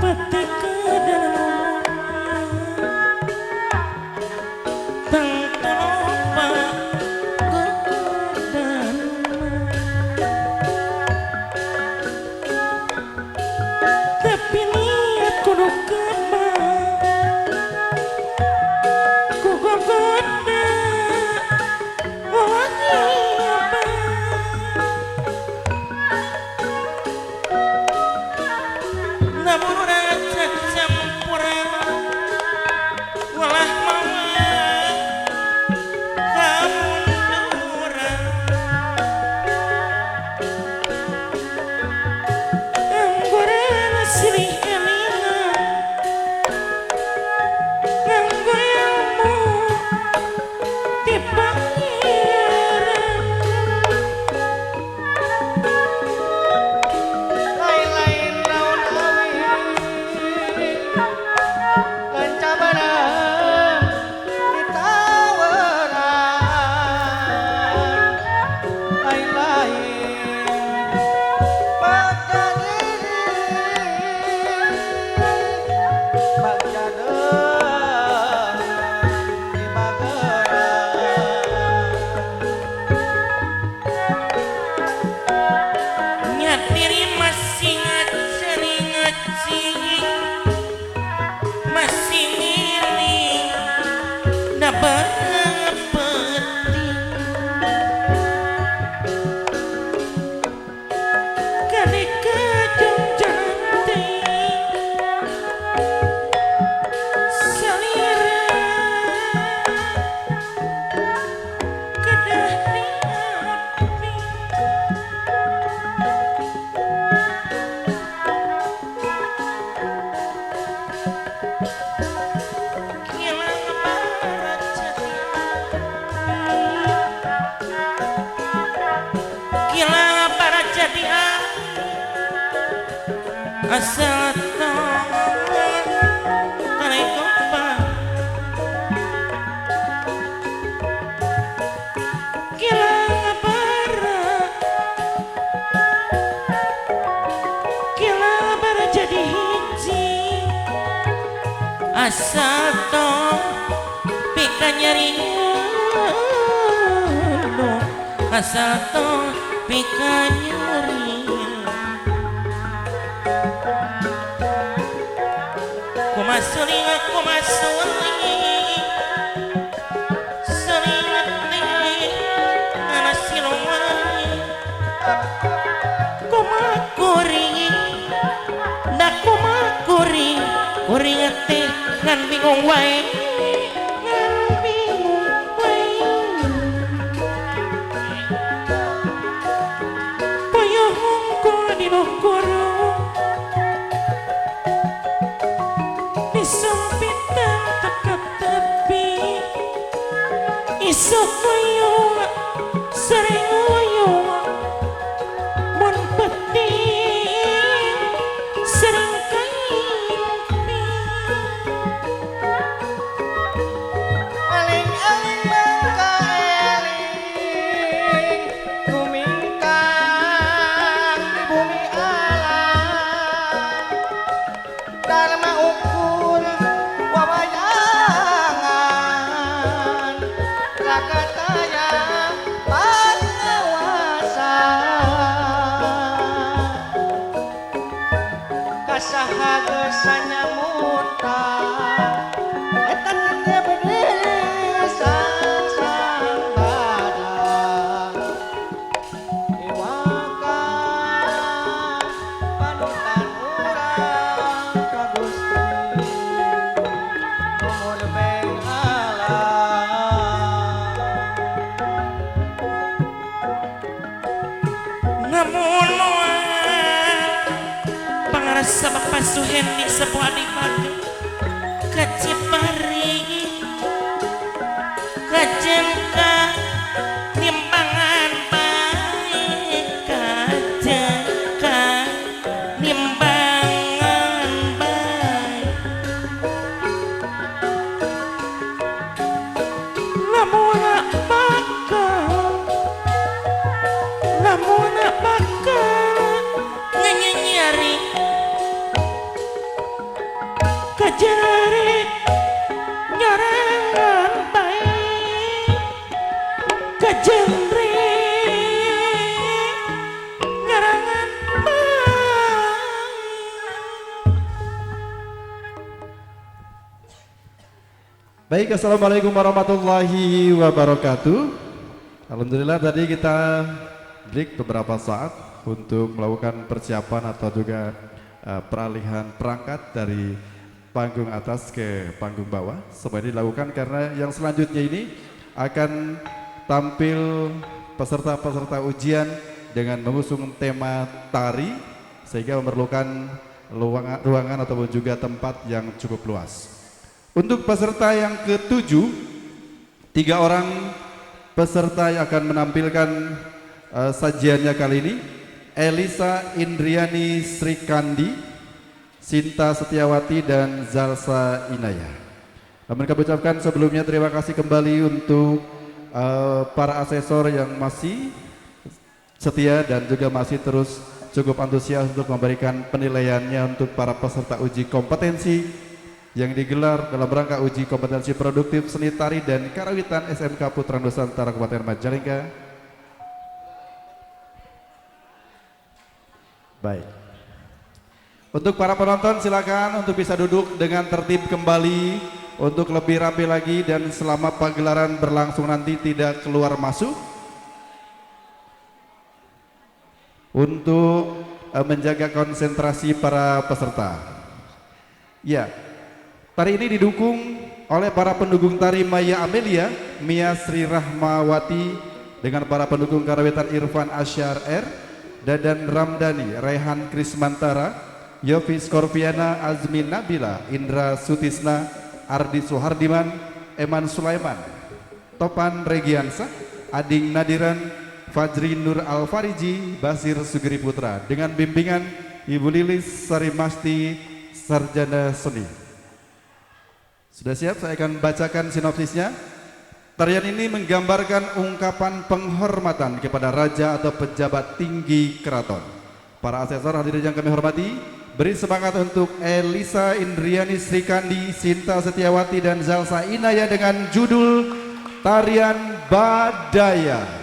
peti kedalam tangkalopa godan tapi niat kudu kembang ku gogoda wangi namun rasa campura walah mama kamu dura anggora silih elina nganggoyangmu di pangeran lain-lain daun awi lencabaran di tawaran lain-lain bagja diri bagja deung di bageran nyatiri masih ngacering masih ngiling da barang penting kali kejong janting salira kedah di api kilang barat jati kilang barat jati asal tong tarik kompak kilang barat jadi hiji asal tong pika nyari asal tong pika nyari kumasuling selingat nih anak silongan kumakuri dak kumakuri kuring teh ngan bingung wae payahongko di lokoro di sempitan dekat tepi isok wayung sering wayung mun penting sering kaimpi aling-aling mangka eling kumingkang di bumi alam dharma ukur wawayangan ragataya pangawasan kasaha geusanya muta eta teh berdiri sang badan iwaka panutan urang ka Gusti umur beng alam namun pangarasa papasuhen di sebuah di pagi kacipari kajengka nimbangan baik kajengka nimbangan baik lamun bakal nyari kejerit nyarangan baik kejerit nyarangan baik. Baik, assalamualaikum warahmatullahi wabarakatuh. Alhamdulillah tadi kita break beberapa saat untuk melakukan persiapan atau juga peralihan perangkat dari panggung atas ke panggung bawah. Semua ini dilakukan karena yang selanjutnya ini akan tampil peserta-peserta ujian dengan mengusung tema tari sehingga memerlukan ruangan ataupun juga tempat yang cukup luas. Untuk peserta yang ke-7, 3 orang peserta yang akan menampilkan sajiannya kali ini, Elisa Indriani Srikandi, Sinta Setiawati, dan Zalsa Inaya. Namun kami ucapkan sebelumnya terima kasih kembali untuk para asesor yang masih setia dan juga masih terus cukup antusias untuk memberikan penilaiannya untuk para peserta uji kompetensi yang digelar dalam rangka uji kompetensi produktif seni tari dan karawitan SMK Putra Nusantara Kabupaten Majalengka. Baik. Untuk para penonton silakan untuk bisa duduk dengan tertib kembali untuk lebih rapi lagi dan selama pagelaran berlangsung nanti tidak keluar masuk. Untuk menjaga konsentrasi para peserta. Ya. Tari ini didukung oleh para pendukung tari Maya Amelia, Mia Sri Rahmawati dengan para pendukung karawitan Irfan Asyar R, Dadan Ramdhani, Rehan Krismantara, Yofi Skorpiana, Azmin Nabila, Indra Sutisna, Ardi Suhardiman, Eman Sulaiman, Topan Regiansa, Ading Nadiran, Fajri Nur Alfariji, Basir Sugiri Putra dengan bimbingan Ibu Lilis Sarimasti Sarjana Seni. Sudah siap? Saya akan bacakan sinopsisnya. Tarian ini menggambarkan ungkapan penghormatan kepada raja atau pejabat tinggi keraton. Para asesor hadirin yang kami hormati, beri semangat untuk Elisa Indriani Srikandi, Sinta Setiawati, dan Zalsa Inaya dengan judul Tarian Badaya.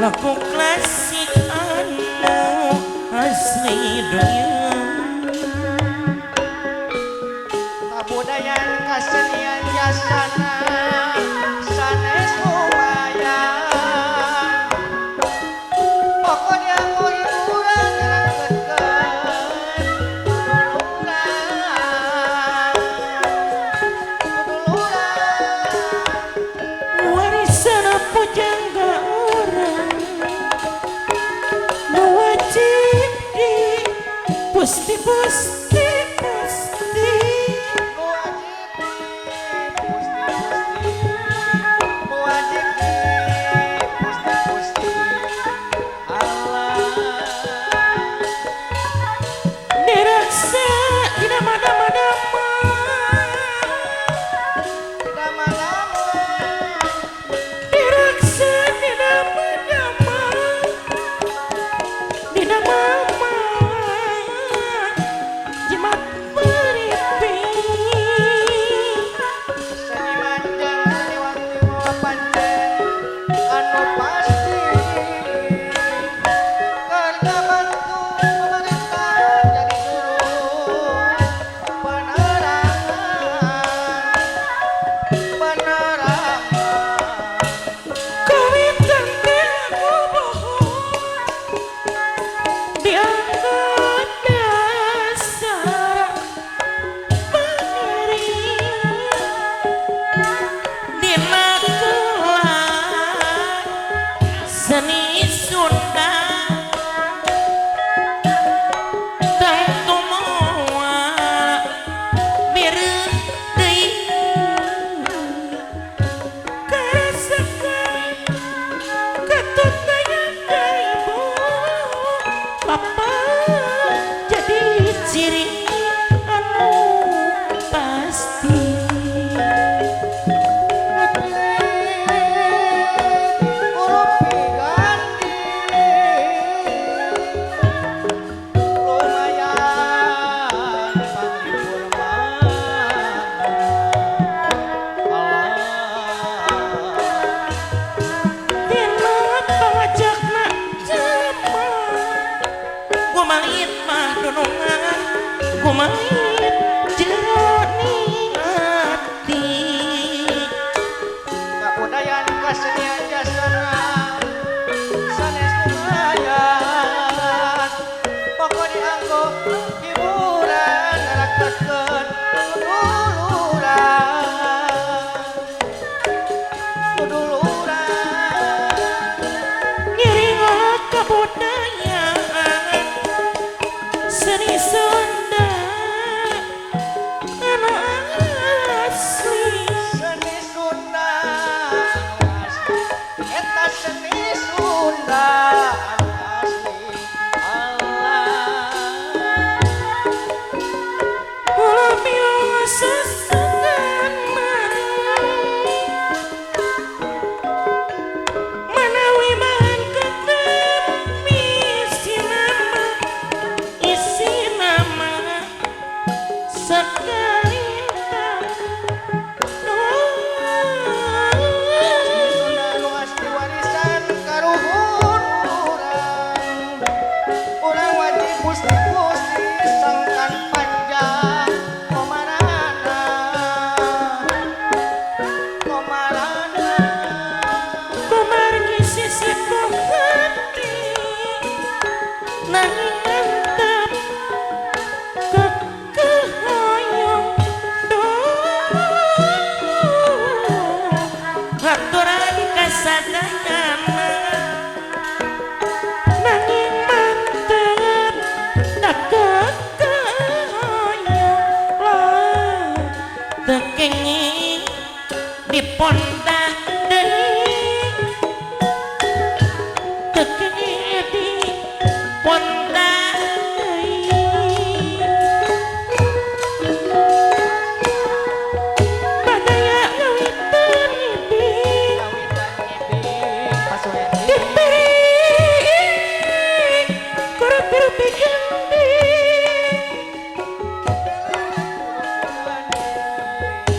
Lagu klasik anu asli dunia, kabudayan kasenian jasana sanes lumayan. Pokoknya mau hiburan rangketkeun warisan pujangga orang seni Sunda tangtu moal mireup deui karasakan katut dayang ibu papa jadi ciri anu pasti. Kumait jernih hati kabudayan kasenian jasana sanes lumayan pokok dianggo hiburan ngeraketkeun duduluran ngiringa kabudayaan seni Sunda anu asli. seni Sunda eta seni Sunda anu asli Allah Ulah mila sesengan manawi bahan ketemi isi nama sekarita Sunda anu asli warisan karuhun urang wajib musti sangkan panjang komarana kumargi sisi hati nanging mantap kekehoyong aturan kasadayana nanging mantap kekehoyong lah tekenging dipondak deui tekenging dipondak deui badaya ngawitan ibing dipiring kurang pirupi gending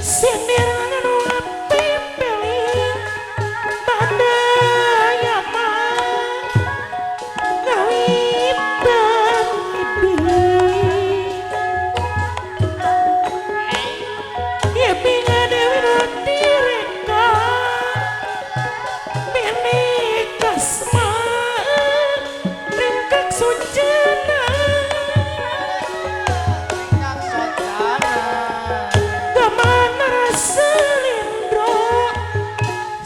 sindir anu apepeling badaya mah ngawitan ibing ibing adewi nu direka minika asmaan ringkak sucena gamana rasa lindro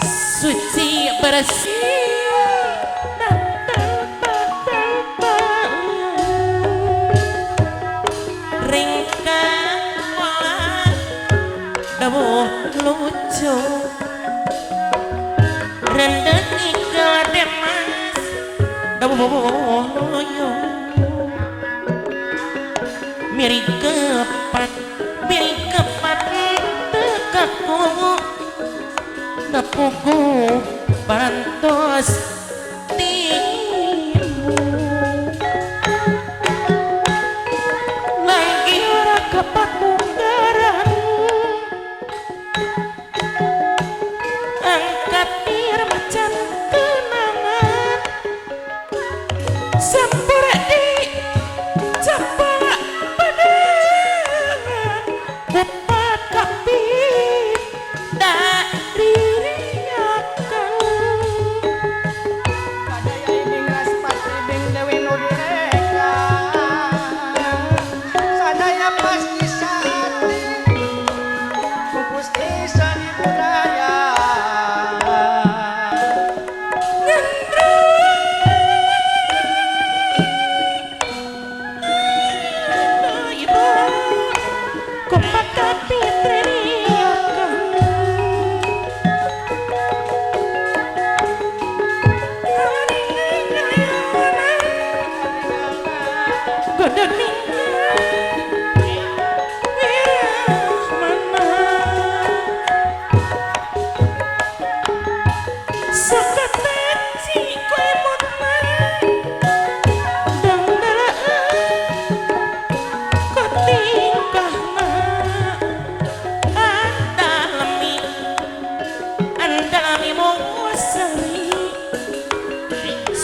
suci bersih dan tanpa ringkak pola dawuh lucu rendeng ikel demas dawuh loyo miring kepat tekaku nepuku parantos timu lagi ora kapat munggaran angkat ir macan kenangan sampura di capala padangan bupat kapit dari riakan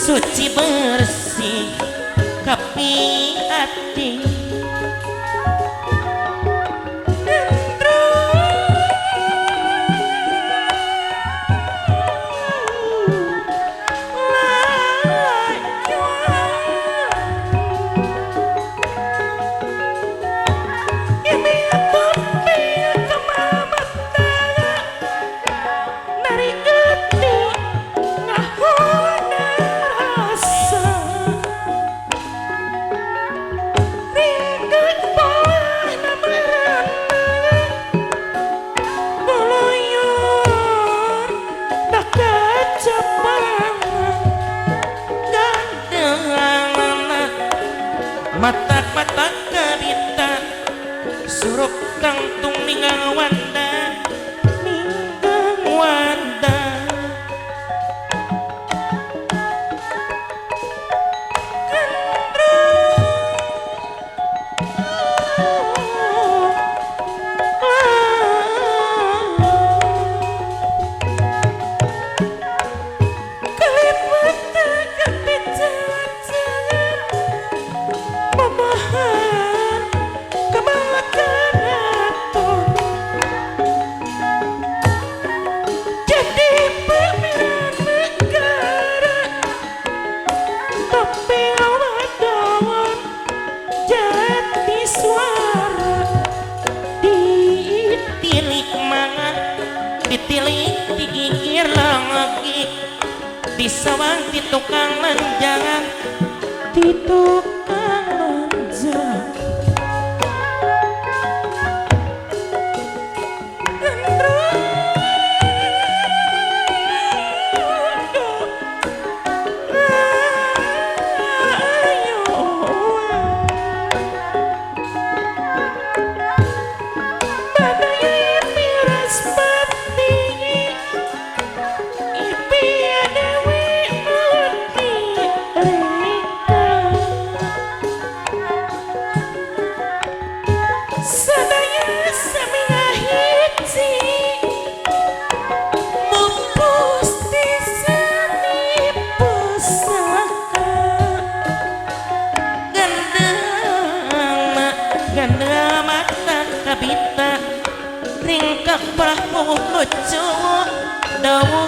Suci bersih kapi hati mata-mata karita surup kangtung ninggang wanda ditilik digigir lagi di sawang di tukang lanjangan di tukang lanjangan ganda mata kabita ringkak perahu lucu dawu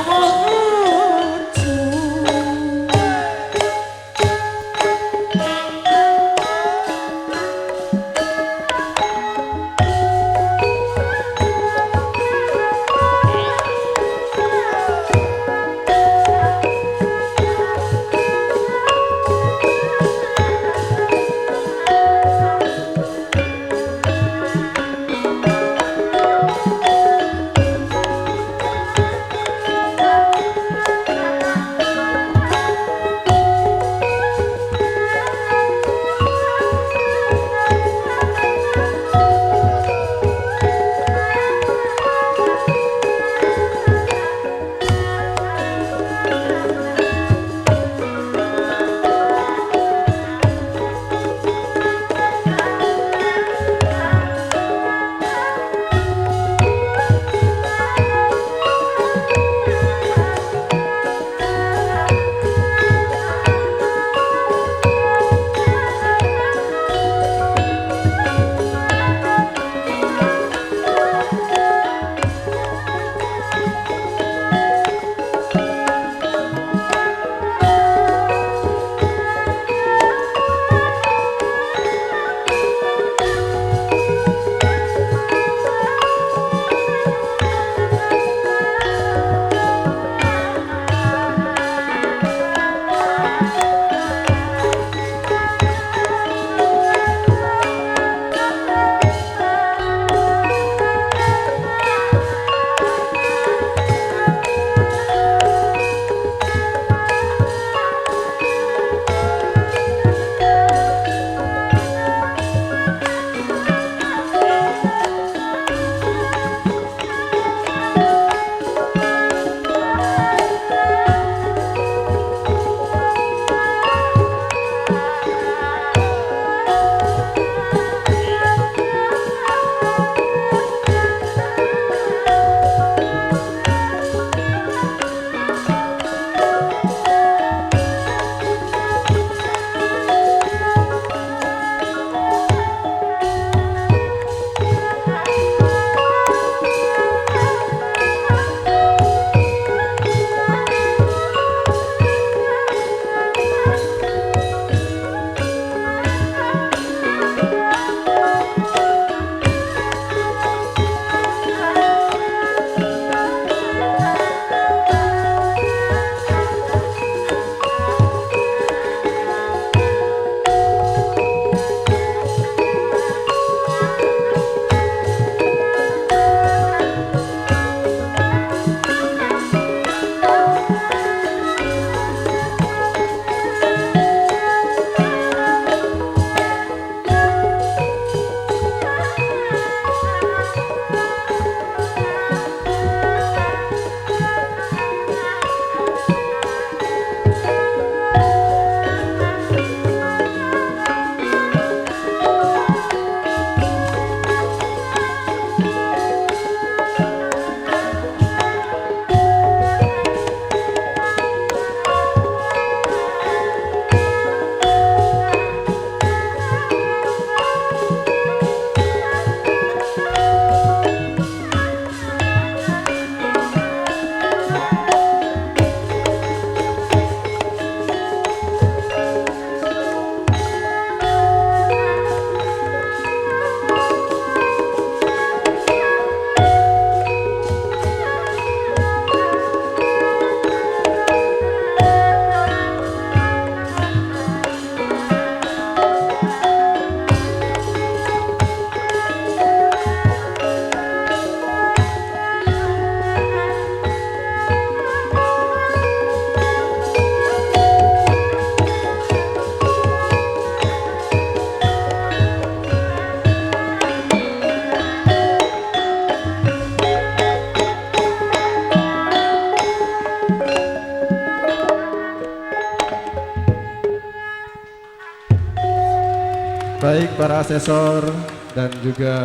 Baik para asesor dan juga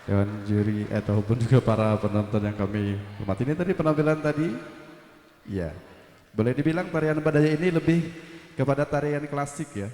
dewan juri ataupun juga para penonton yang kami hormati, ini tadi penampilan tadi, ya boleh dibilang tarian Badaya ini lebih kepada tarian klasik ya.